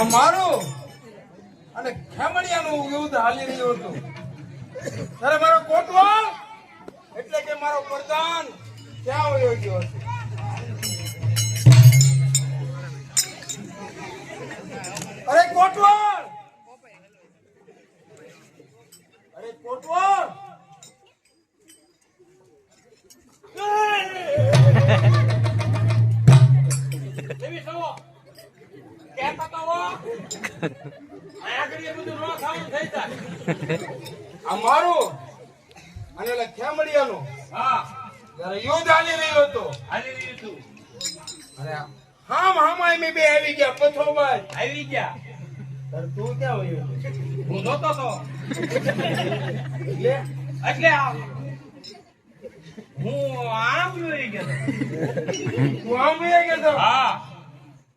મારું અને ખેમડિયાનું યુદ્ધ હાલી રહ્યું હતું ત્યારે મારો કોટવાલ એટલે કે મારો પ્રધાન ક્યાં વયો ગયો હશે? અરે કોટવાલ, અરે કોટવાલ, અમારું અને એટલે ખેમડિયાનું જયારે યુદ્ધ હાલી રહ્યું હતું અરે હામ મેં બે આવી ગયા પથોબાજ આવી ગયા. તું ક્યાં વયો? હું જોતો તો એટલે એટલે હું આમ જોઈ ગયો. તું આમ વયો ગયો તો? હા,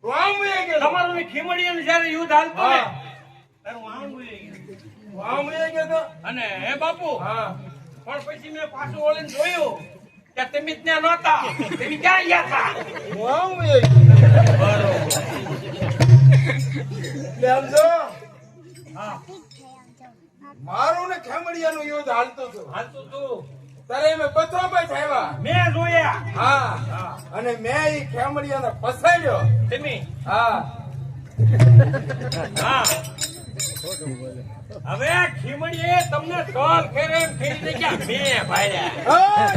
તું આમ વયો ગયો તો? તમારું ખીમડીયાનું જયારે યુદ્ધ હાલતું ને હા. ત્યારે હું આમ જોઈ ગયો. તું આમ વયો ગયો તો? અને હે બાપુ, હા. પણ પછી મેં પાછું વળીને જોયું કે તમે જ ત્યાં નહોતા. તમે ક્યાં ગયા હતા? તું આમ વયો ગયો. એટલે આમ જો હા, મારું ને ખેમડિયાનું યુદ્ધ હાલતું હતું હાલતું તું. ત્યારે મેં પથોબાજ આવ્યા. મેં જોયા. હા. હા, અને મેં ઈ ખેમડિયાને ફસાડ્યો. તમે હા. હા. હવે ખીમડીએ તમને ટોલ ખેરે એમ ખેરીને ક્યાં મેં ભાડ્યા. હા.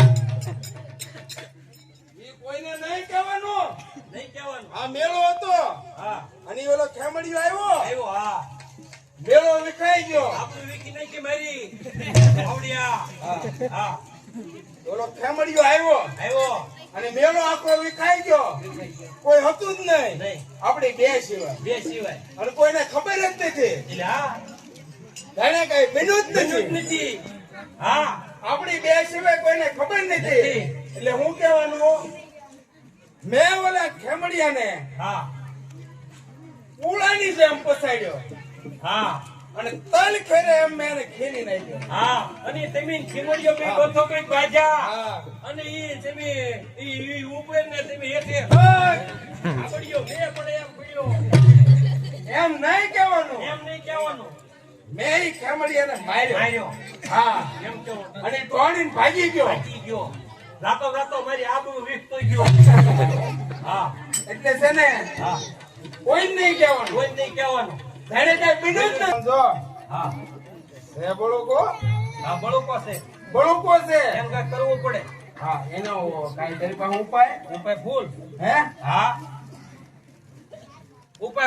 ઈ કોઈને નહીં કહેવાનું. નહીં કહેવાનું. આ મેળો હતો હા, અને ઈ ઓલો ખેમડિયો આવ્યો. આવ્યો. હા, મેળો વિખાઈ ગયો. આપણું વીકી નાખી મારી આવડિયા. હા, ઓલો ખેમડિયો આવ્યો આવ્યો. અને મેળો આખો વિખાઈ ગયો. કોઈ હતું જ નહીં નહીં. આપણી બે સિવાય. બે સિવાય. અને કોઈને ખબર જ નથી. એટલે હા, જાણે કઈ બન્યું જ બન્યું જ નથી. નથી. હા, આપણી બે સિવાય કોઈને ખબર નથી. એટલે હું કહેવાનું, મેં ઓલા ખેમડિયાને હા, ઉલાની જેમ પસાડ્યો હા, અને તલ ખેરે એમ મેં એને ખેલી નાખ્યો. હા. અને તમે ખીમડીઓ કઈ ગોથો કઈ બાજા. હા. અને ઈ તમે ઈ ઉપર ને તમે હેઠે હા. પડ્યો બે પડે એમ પડ્યો. એમ નહીં કહેવાનું. એમ નહીં કહેવાનું. મેં ઈ ખેમડિયાને માર્યો. માર્યો હા. એમ કેવું. અને ટોળીને ભાગી ગયો. ભાગી ગયો. રાતો રાતો મારી આબરૂ વીખતો ગયો. હા, એટલે છે ને હા. કોઈ નહીં કહેવાનું. કોઈ નહીં કહેવાનું. જાણે કઈ બન્યું જ નથી. જો હા, હે બળુકો, હા. બળુકો છે. બળુકો છે. એમ કાંઈ કરવું પડે. હા, એનો કાઈ તારી પાસે ઉપાય ઉપાય ફૂલ. હે? હા, ઉપાય